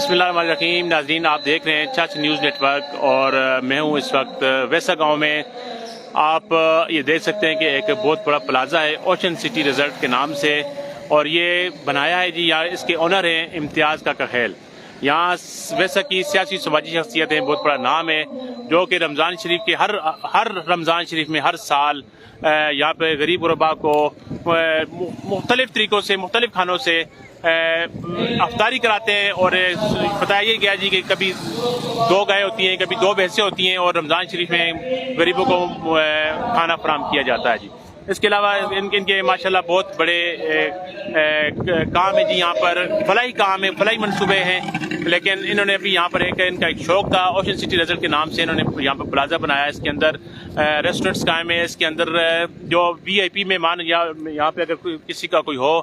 بسم اللہ الرحمن الرحیم. ناظرین، آپ دیکھ رہے ہیں چچ نیوز نیٹ ورک اور میں ہوں اس وقت ویسا گاؤں میں. آپ یہ دیکھ سکتے ہیں کہ ایک بہت بڑا پلازا ہے اوشن سٹی ریزورٹ کے نام سے، اور یہ بنایا ہے یہاں اس کے اونر ہیں امتیاز کاکا خیل. یہاں ویسا کی سیاسی سماجی شخصیت ہیں، بہت بڑا نام ہے، جو کہ رمضان شریف کے ہر رمضان شریف میں ہر سال یہاں پہ غریب غربا کو مختلف طریقوں سے مختلف کھانوں سے افطاری کراتے ہیں. اور بتایا گیا جی کہ کبھی 2 گائے ہوتی ہیں، کبھی 2 بھینسیں ہوتی ہیں، اور رمضان شریف میں غریبوں کو کھانا فراہم کیا جاتا ہے جی. اس کے علاوہ ان کے ماشاءاللہ بہت بڑے کام ہے جی. یہاں پر فلاحی کام ہے، فلاحی منصوبے ہیں، لیکن انہوں نے ابھی یہاں پر ان کا ایک شوق تھا اوشن سٹی ریزورٹ کے نام سے. انہوں نے یہاں پر پلازا بنایا، اس کے اندر ریسٹورنٹس قائم ہے. اس کے اندر جو وی آئی پی مہمان یا یہاں پہ اگر کسی کا کوئی ہو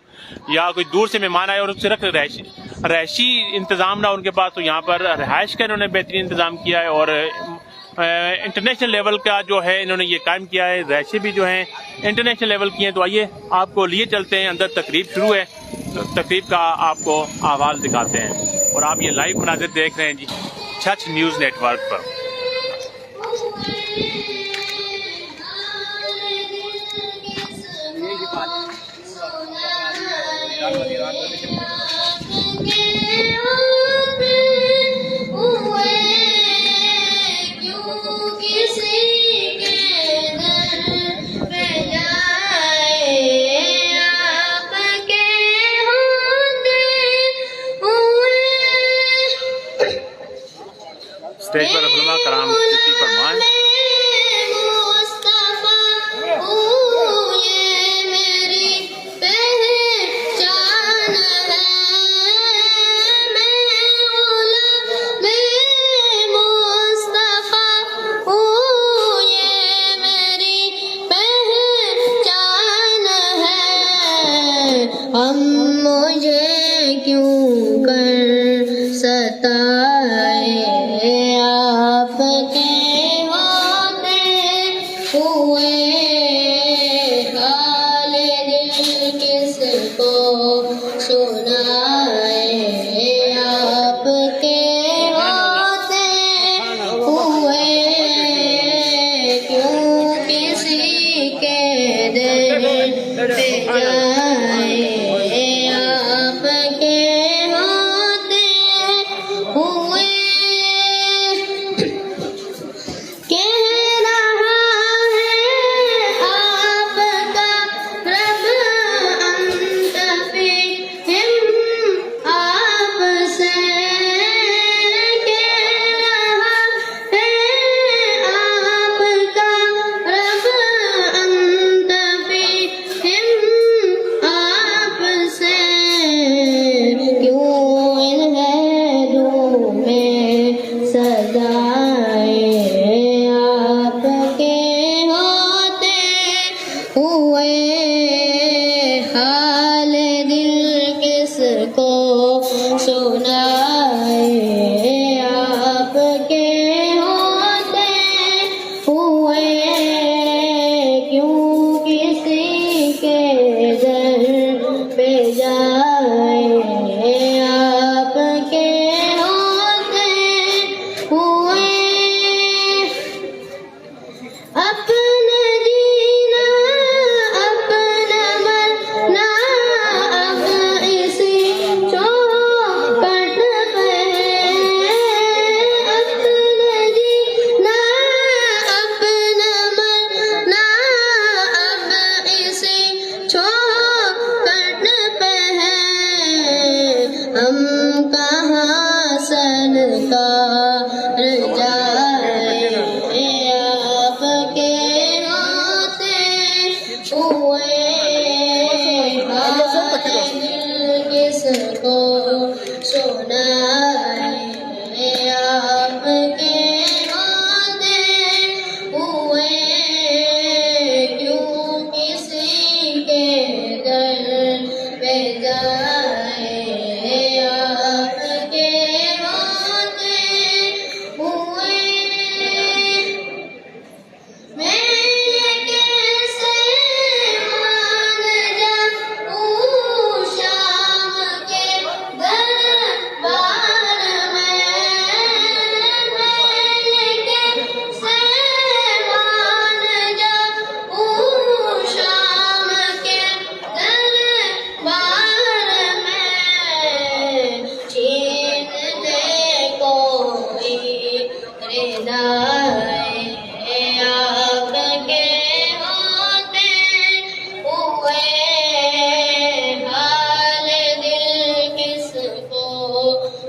یا کوئی دور سے مہمان آئے اور اس سے رہائشی انتظام نہ ان کے پاس، تو یہاں پر رہائش کا انہوں نے بہترین انتظام کیا ہے. اور انٹرنیشنل لیول کا جو ہے انہوں نے یہ قائم کیا ہے. رہائشیں بھی جو ہیں انٹرنیشنل لیول کی ہیں. تو آئیے آپ کو لیے چلتے ہیں، اندر تقریب شروع ہے، تقریب کا آپ کو احوال دکھاتے ہیں. اور آپ یہ لائیو مناظر دیکھ رہے ہیں جی چچ نیوز نیٹ ورک پر. اسٹیج پر علماء کرام تشریف فرمائیں. ہم مجھے کیوں کر ستائے، آپ کے ہوتے ہوئے حال دل کس کو سنائے. آپ کے ہوتے ہوئے کیوں کسی کے دل پہ جائے. حال دل کس کو سنائے. آپ کے ہوتے ہوئے کیوں کسی کے در پہ جائے. آپ کے ہوتے ہوئے اپنا جینا اپنا مرنا اب اسی چوکھٹ پہ. اپنا جینا اپنا مرنا اب اسی چوکھٹ پہ ہے. ہم کہاں سرکار جائے. آپ کے ہوتے ہوئے حال دل کس کو سنائے. آپ کے ہوتے ہوئے کیوں کسی کے در پہ جائے. آپ کے ہوتے ہوئے میں کیسے مان جاؤں شام کے دربار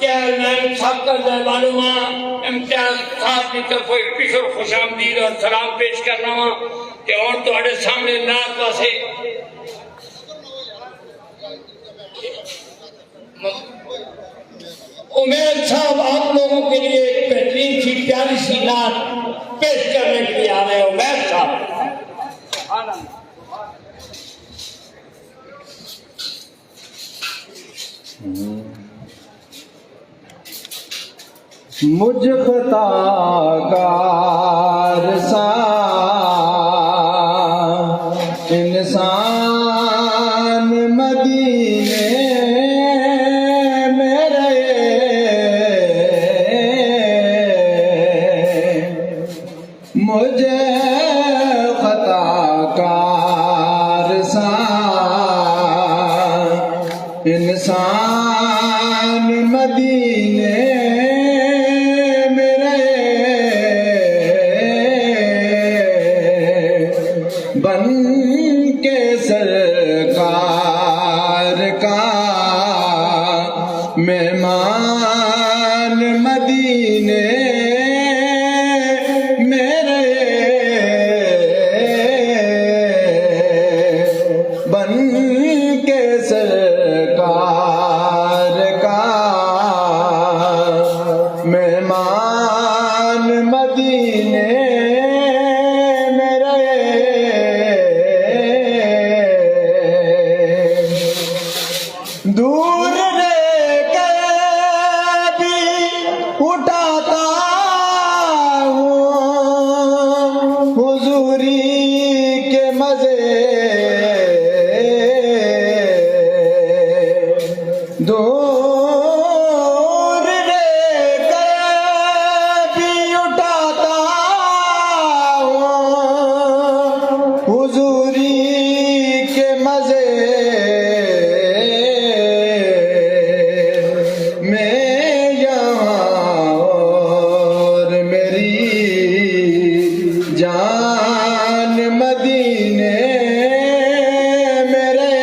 چیئرمین سابقہ معلومہ امتیاز صاحب کی طرف ایک پیشر خوش آمدید اور سلام پیش کرنا ہوا کہ اور تھوڑے سامنے نات پاسے امید صاحب آپ لوگوں کے لیے ایک بہترین سی پیاری سی نات پیش کرنے کے لیے آ رہے ہیں امید صاحب مجھ خطا کار سا انسان مدینے میں رہے مجھے خطا کار سا انسان مدینے بن کے سرکار کا مہمان مدینے میرے بن کے سرکار کا مہمان مدینے دور رہ کے بھی اٹھاتا ہوں حضوری کے مزے دور رہ کے بھی اٹھاتا ہوں حضوری کے مزے جان مدینے میرے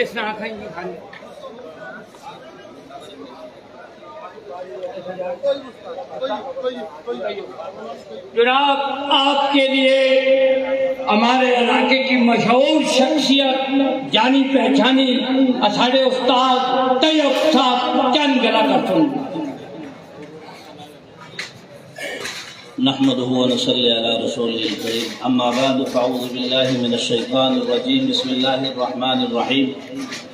اس نے آنکھیں نہیں کھانی. جناب آپ کے لیے ہمارے علاقے کی مشہور شخصیت جانی پہچانی ہمارے استاد طیب صاحب چند گلا کرتے ہیں. نحمده ونصلي على رسوله الكريم اما بعد فاعوذ بالله من الشيطان الرجيم بسم الله الرحمن الرحيم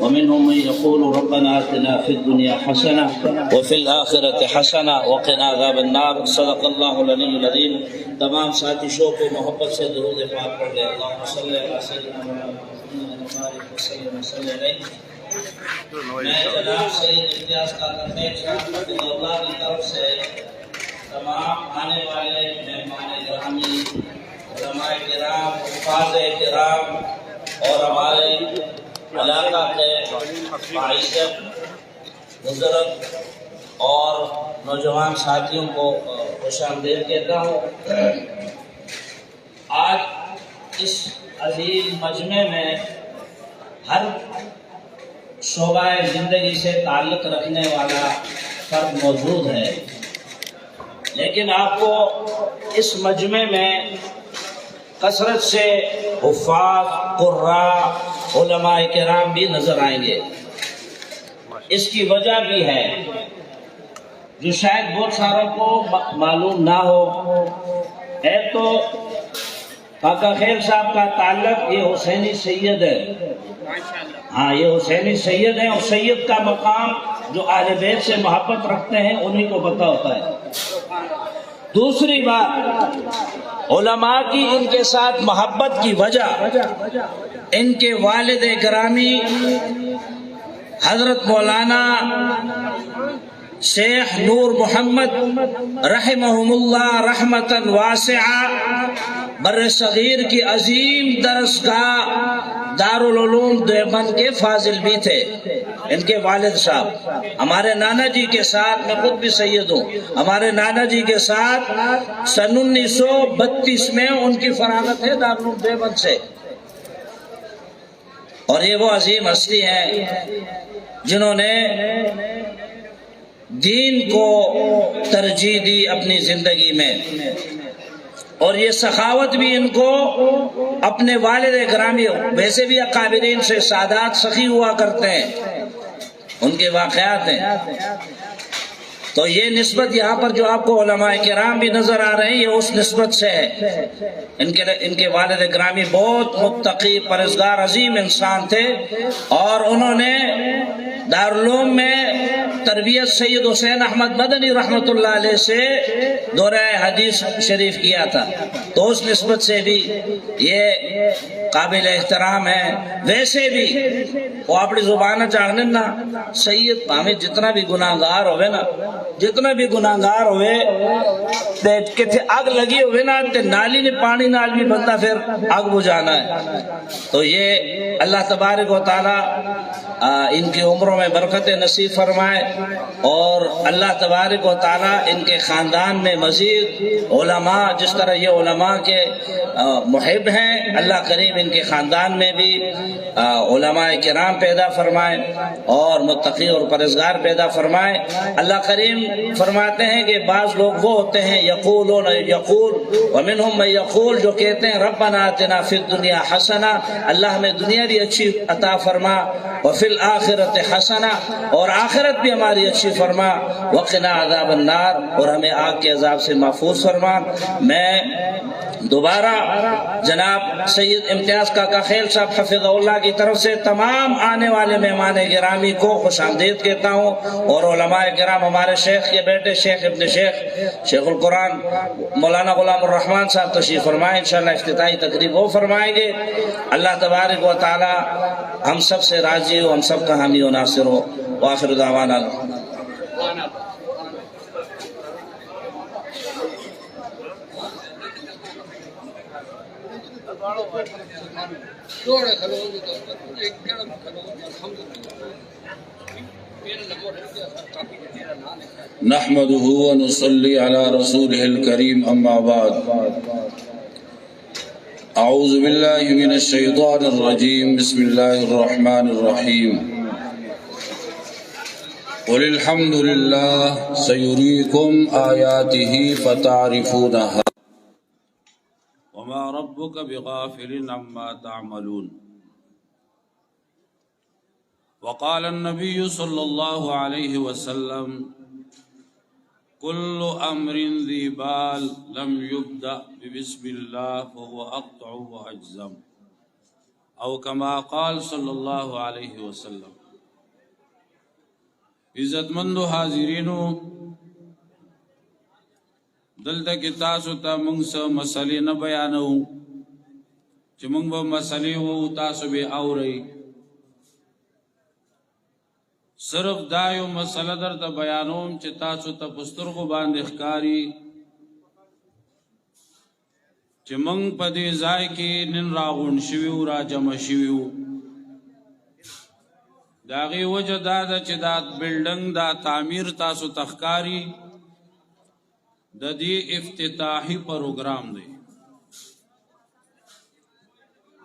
ومنهم من يقول ربنا آتنا في الدنيا حسنة وفي الآخرة حسنة وقنا عذاب النار. صدق الله العلي العظيم. تمام ساتھی شو کو محبت سے درود پاک پڑھ لیں. اللهم صل على سيدنا محمد وسلم علیہ. میں جناب سید امتیاز کا اللہ کی طرف سے تمام آنے والے مہمان گرامی، علماء کرام، حفاظ کرام اور ہمارے علاقہ کے معیشت بزرگ اور نوجوان ساتھیوں کو خوش آمدید کہتا ہوں. آج اس عظیم مجمع میں ہر شعبہ زندگی سے تعلق رکھنے والا فرد موجود ہے، لیکن آپ کو اس مجمع میں کثرت سے حفاظ، قراء، علماء کرام بھی نظر آئیں گے. اس کی وجہ بھی ہے جو شاید بہت ساروں کو معلوم نہ ہو. ایک تو کاکا خیل صاحب کا تعلق یہ حسینی سید ہے. ہاں، یہ حسینی سید ہیں، اور سید کا مقام جو اہل بیت سے محبت رکھتے ہیں انہی کو پتہ ہوتا ہے. دوسری بات، علماء کی ان کے ساتھ محبت کی وجہ ان کے والد گرامی حضرت مولانا شیخ نور محمد رحمہم اللہ رحمتا واسعہ بر صغیر کی عظیم درسگاہ دارالعلوم دیوبند کے فاضل بھی تھے. ان کے والد صاحب ہمارے نانا جی کے ساتھ، میں خود بھی سید ہوں، ہمارے نانا جی کے ساتھ سن 1932 میں ان کی فراغت ہے دارالعلوم دیوبند سے. اور یہ وہ عظیم ہستی ہیں جنہوں نے دین کو ترجیح دی اپنی زندگی میں، اور یہ سخاوت بھی ان کو اپنے والد گرامی، ویسے بھی اکابرین سے سادات سخی ہوا کرتے ہیں، ان کے واقعات ہیں. تو یہ نسبت یہاں پر جو آپ کو علماء کرام بھی نظر آ رہے ہیں، یہ اس نسبت سے ہے. ان کے والد گرامی بہت متقی، پرہیزگار، عظیم انسان تھے، اور انہوں نے دارالعلوم میں تربیت سید حسین احمد مدنی رحمۃ اللہ علیہ سے دورہ حدیث شریف کیا تھا. تو اس نسبت سے بھی یہ قابل احترام ہے. ویسے بھی وہ اپنی زبان چاہنے نا سید ہمیں جتنا بھی گناہگار ہوئے نا، جتنا بھی گناہگار ہوئے کہ اگ لگی ہوئے نا تے نالی نے پانی نال بھی بندہ پھر اگ بجھانا ہے. تو یہ اللہ تبارک و تعالی ان کی عمروں میں برکت نصیب فرمائے، اور اللہ تبارک و تعالی ان کے خاندان میں مزید علماء، جس طرح یہ علماء کے محب ہیں، اللہ کریم ان کے خاندان میں بھی علماء کرام پیدا فرمائے اور متقی اور پرہیزگار پیدا فرمائے. اللہ کریم فرماتے ہیں کہ بعض لوگ وہ ہوتے ہیں یقولون یقول ومنہم من یقول، جو کہتے ہیں ربنا آتنا فی الدنیا حسنہ، اللہ ہمیں دنیا بھی اچھی عطا فرما، وفی الآخرت حسنہ، اور آخرت بھی ہماری اچھی فرما، وقنا عذاب النار، اور ہمیں آگ کے عذاب سے محفوظ فرما. میں دوبارہ جناب سید امتیاز کاکا خیل صاحب حفظہ اللہ کی طرف سے تمام آنے والے مہمان گرامی کو خوش آمدید کہتا ہوں، اور علماء کرام، ہمارے شیخ کے بیٹے شیخ ابن شیخ القرآن مولانا غلام الرحمن صاحب تشریف فرمائیں، انشاءاللہ افتتاحی تقریب وہ فرمائیں گے. اللہ تبارک و تعالی ہم سب سے راضی ہو، ہم سب کا حامی و ناصر ہو. وآخر دعوانا نحمده ونصلي على رسوله الكريم اما بعد. أعوذ بالله من الشيطان الرجيم بسم الله الرحمن الرحيم قل الحمد لله سيريكم آياته فتعرفونها وما ربك بغافل عما تعملون وقال النبي صلى الله عليه وسلم كل أمر ذي بال لم يبدأ ببسم الله فهو أقطع وأجزم أو كما قال صلى الله عليه وسلم. عزت مندو حاضرینو دلته کې تاسو ته موږ څه مسلې نه بیانو چې موږ به مسلې وو تاسو به اورئ. صرف دا یو مسله درته بیانوم چې تاسو ته په سترګو باندې ښکاري چې موږ په دې ځای کې نن راغونډ شوي وو، راجمع شوي وو. د هغې وجه دا ده چې دا بلډنګ دا تعمیر تاسو ته ښکاري د دې افتتاحي پروګرام دی.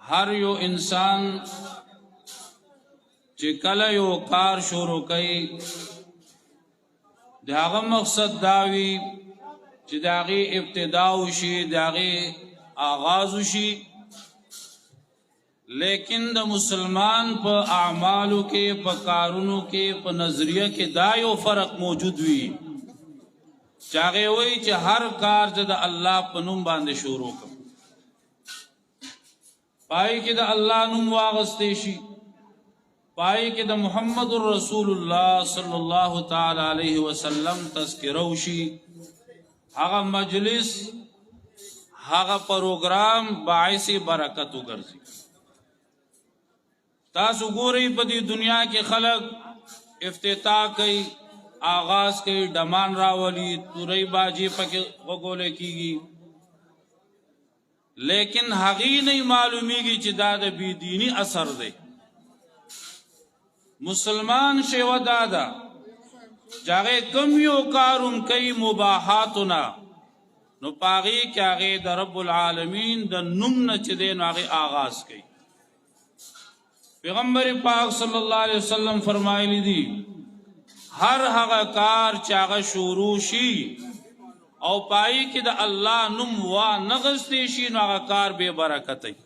هر یو انسان چې کله یو کار شروع کوي د هغه مقصد دا وي چې د هغې ابتدا وشي، د هغې آغاز وشي. لیکن د مسلمان په اعمالو کې، په کارونو کې، په نظریه کې دا یو فرق موجود وي چې هغې وایي چې هر کار زه د الله په نوم باندې شروع کړم، پای کې د الله نوم واغستی شي، پای کې د محمد رسول الله صلی الله تعالی علیه وسلم تذکره وشي. هغه مجلس، هغه پروګرام باعث برکت وګرځي. تاسو ګورئ په دې دنیا کې خلک افتتاح کوي، آغاز کوي، ډمان راولي، تورۍ باجې پکې وګولې کیږي، لیکن هغې نه معلومیږي چې دا د بېدیني اثر دی. مسلمان شیوه دا ده چې هغې کم یو کار هم کوي مباحاتونه، نو په هغې کې هغې د رب العالمین د نوم نه چې دی نو هغې آغاز کوي. پیغمبر پاک صلی الله علیه وسلم فرمایلی دي هر هغه کار چې هغه شروع شي او پای کې د الله نوم وانغستی شي نو هغه کار بې برکت وي.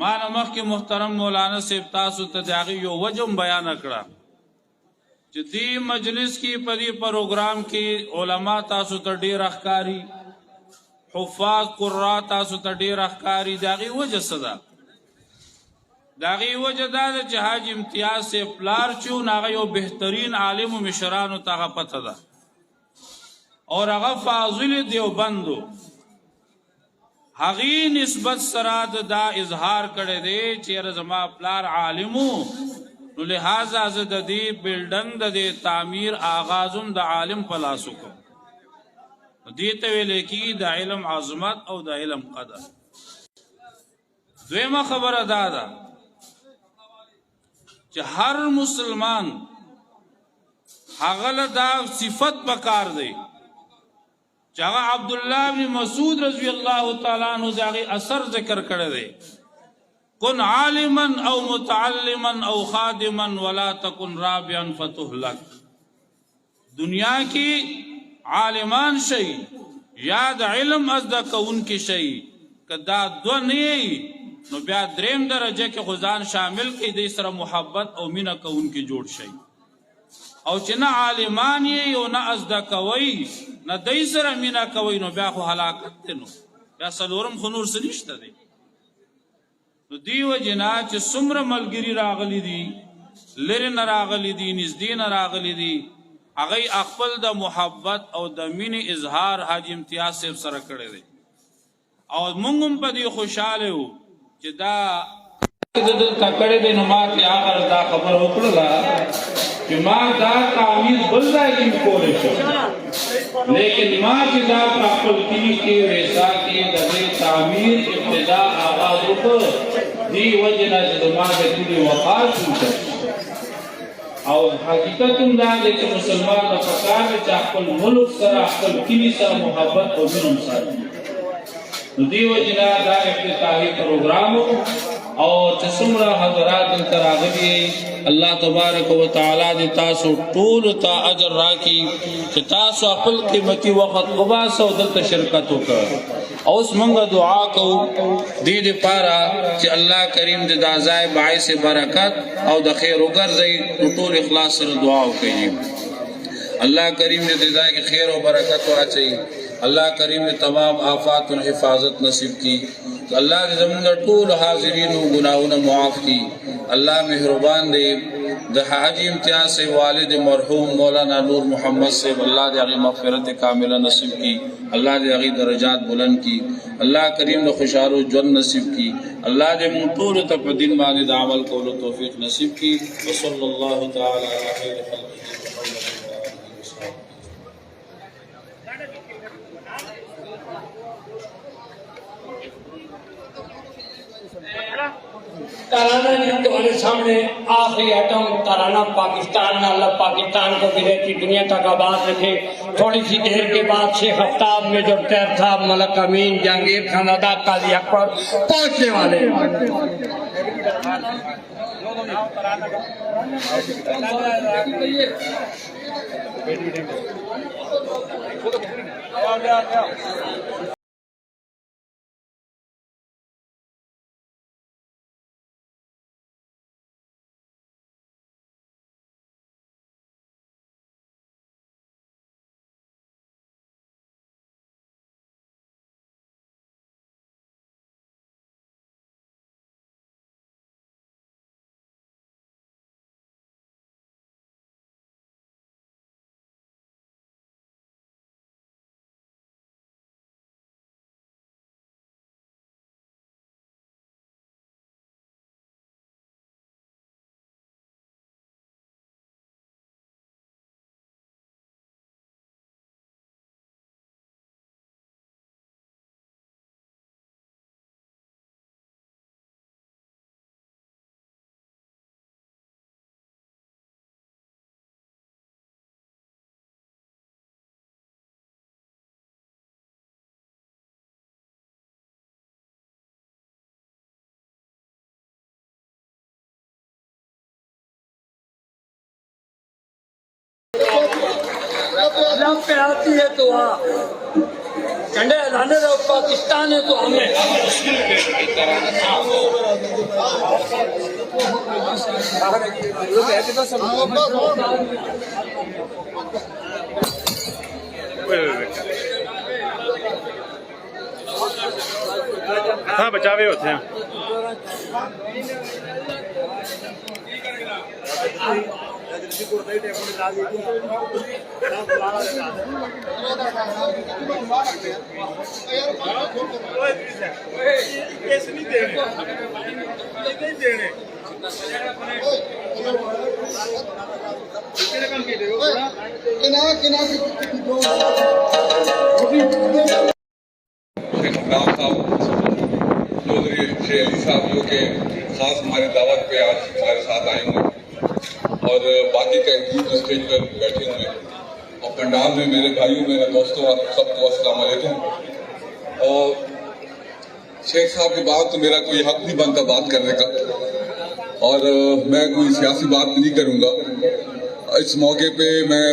ما نه مخکې محترم مولانا صاحب تاسو ته د هغې یو وجه هم بیانه کړه چې دې مجلس کې په دې پروګرام کې علما تاسو ته ډېره ښکاري، حفاظ قرا تاسو ته ډېره ښکاري. د هغې وجه څه ده؟ د هغې وجه دا ده چې حاجي امتیاز صاحب پلار چې و نو هغه یو بهترین عالم و مشرانو ته هغه پته ده اور هغه فاضل دیوبند و. هغې نسبت سره دا اظهار کړی دی چې یاره زما پلار عالم و نو لہذا زه د دې بلډنګ د دې تعمیر آغاز هم د عالم په لاس وکړم. نو دې ته ویلی کېږي د علم عظمت او د علم قدر. دویمه خبره دا ده چې هر مسلمان هغه له دا صفت پکار دی چې هغه عبدالله بن مسعود رضی الله تعالی عنہ د هغې اثر ذکر کړی دی کن عالما او متعلما او خادما ولا تکن رابعا فتهلک. دنیا کې عالمان شي یا د علم ازده کوونکي شي، که دا دوه نه نو بیا دریم درجه کې خو ځان شامل کړي، دې سره محبت او مینه کوونکي جوړ شي. او چې نه عالمان یې او نه ازده کوئ نه دې سره مینه کوئ نو بیا خو هلاکت دی، نو بیا څلورم خو نور څه نشته دی. نو دې وجې نه چې څومره ملګري راغلي دي، لرې نه راغلي دي، نږدې نه راغلي دي، هغوی خپل د محبت او د مینې اظهار حاجي امتیاز صاحب سره کړی دی. او موږ هم په دې خوشحاله وو چې دا دلته کړی دی. نو ما ترې هغه دا خبره وکړله چې ما دا تعمیر بل ځای کې کولی شم، لیکن ما چې دا په خپل کلي کې ویسا کې د دې تعمیر ابتدا آغاز وکړ، دې وجې نه چې زما د کلي وقار شوته. او حقیقت هم دا دی چې مسلمان ته پکار دی چې خپل ملک سره، خپل کلي سره محبت او مینه وساتي. دیو جنا دا افتتاحی پروگرام اور چسمرا حضرات انتراغبی اللہ تبارک و تعالی دی تاسو طول تا اجر راکی کہ تاسو اقل قیمتی وقت قباس و دلت شرکتو کر اور اس منگا دعا کو دید پارا کہ اللہ کریم دی دازائے باعث برکت اور دا خیر و گرزی طول اخلاص سر دعاو کہی اللہ کریم نے دزائے کہ خیر و برکت ہوا چاہیے اللہ کریم نے تمام آفات و حفاظت نصیب کی تو اللہ نے زمین طول حاضرین و گناہوں معاف کی اللہ مہربان دے حاجی امتیاز سے والد مرحوم مولانا نور محمد سے اللہ دے اغی مغفرت کاملہ نصیب کی اللہ دے اغی درجات بلند کی اللہ کریم نے خوشحال و جن نصیب کی اللہ دے طول تک دن باند عمل قول و توفیق نصیب کی وصلی اللہ تعالی علیہ خیر خلقہ ترانہ جی تمہارے سامنے آخری ایٹم ترانہ پاکستان میں اللہ پاکستان کو بھی رہتی دنیا تک آباد رکھے تھوڑی سی دیر کے بعد شیخ آفتاب میجر طیب صاحب ملک امین جہانگیر خان ادا قاضی اکبر پہنچنے والے جب پہ آتی ہے تو جھنڈے لانے دو پاکستان ہے تو ہمیں ہاں بچاوے ہوتے ہیں چودھری شیر علی صاحب جو کہ خاص ہماری دعوت پہ آج ہمارے ساتھ آئے ہوئے اور باقی کینڈیڈیٹ اسٹیج پر بیٹھے ہوئے اور پنڈال میں میرے بھائیوں میرے دوستوں آپ سب کو السلام علیکم۔ اور شیخ صاحب کی بات تو میرا کوئی حق نہیں بنتا بات کرنے کا اور میں کوئی سیاسی بات نہیں کروں گا۔ اس موقع پہ میں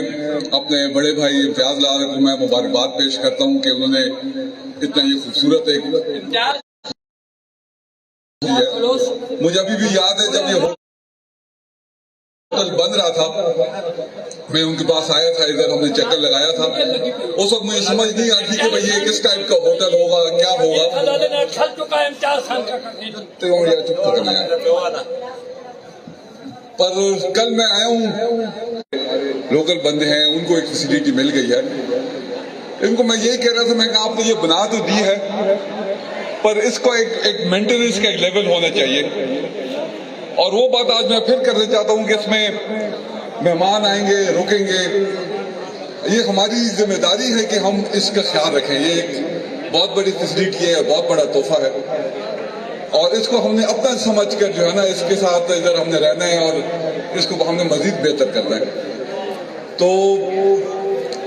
اپنے بڑے بھائی امتیاز لال کو میں مبارکباد پیش کرتا ہوں کہ انہوں نے اتنا یہ خوبصورت ایک مجھے ابھی بھی یاد ہے جب یہ ہوٹل بند رہا تھا میں ان کے پاس آیا تھا ادھر ہم نے چکر لگایا تھا اس وقت مجھے سمجھ نہیں آتی کہ بھئی یہ کس ٹائپ کا ہوٹل ہوگا کیا ہوگا پر کل میں آیا ہوں لوکل بندے ہیں ان کو ایک فیسیلیٹی مل گئی ہے ان کو میں یہی کہہ رہا تھا میں کہا آپ نے یہ بنا تو دی ہے پر اس کو ایک مینٹیننس کا ایک لیول ہونا چاہیے اور وہ بات آج میں پھر کرنا چاہتا ہوں کہ اس میں مہمان آئیں گے رکیں گے یہ ہماری ذمہ داری ہے کہ ہم اس کا خیال رکھیں یہ ایک بہت بڑی فیسیلیٹی ہے بہت بڑا تحفہ ہے اور اس کو ہم نے اپنا سمجھ کر جو ہے نا اس کے ساتھ ادھر ہم نے رہنا ہے اور اس کو ہم نے مزید بہتر کرنا ہے تو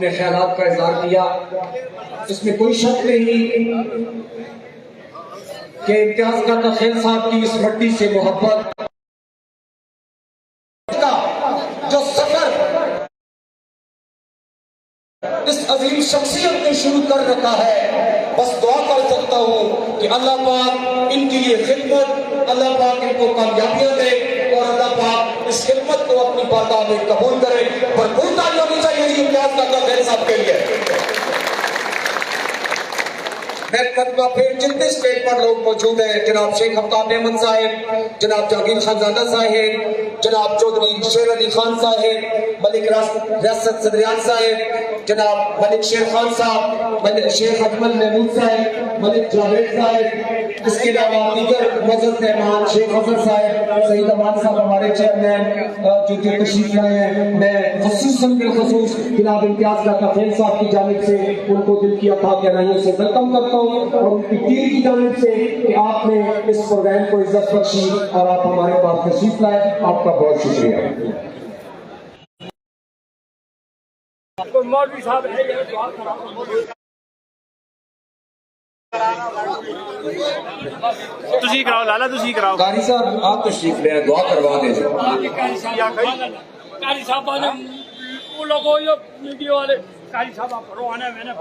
اپنے خیالات کا اظہار کیا. اس میں کوئی شک نہیں کہ امتیاز کاکا خیل صاحب کی اس مٹی سے محبت کا جو سفر اس عظیم شخصیت نے شروع کر رکھا ہے، بس دعا کر سکتا ہوں کہ اللہ پاک ان کے لیے خدمت، اللہ پاک ان کو کامیابیاں دے اور اللہ پاک اس خدمت کو اپنی بارگاہ میں قبول کرے. بھرپور تالی ہونی چاہیے امتیاز کاکا خیل صاحب کے لیے. میں خطبہ پھر جتنے اسٹیج پر لوگ موجود ہیں، جناب شیخ آفتاب احمد صاحب، جناب جہانگیر خانزادہ صاحب، جناب چودھری شیر علی خان صاحب، ملک ریاست صدریان صاحب، جناب ملک شیر خان صاحب، ملک شیخ اجمل محمود صاحب، ملک جاوید صاحب، اس کے علاوہ دیگر معزز مہمان شیخ حسن صاحب، سعید امان صاحب ہمارے چیئرمین جو تشریف لائے ہیں. میں خصوصاً بالخصوص جناب امتیاز کاکا خیل صاحب کی جانب سے ان کو دل کی عطا گہرائیوں سے ویلکم کرتا ہوں اور ان کی ٹیم کی جانب سے کہ آپ نے اس پروگرام کو عزت بخشی اور آپ ہمارے پاس تشریف لائے. آپ کا بہت شکریہ. تسی کراؤ لالا، تسی کراؤ. قاری صاحب آپ تشریف لے دعا کروا دیجیے. قاری صاحب والے وہ لوگ میڈیا والے قاری صاحب آپ کرو آنا میں نے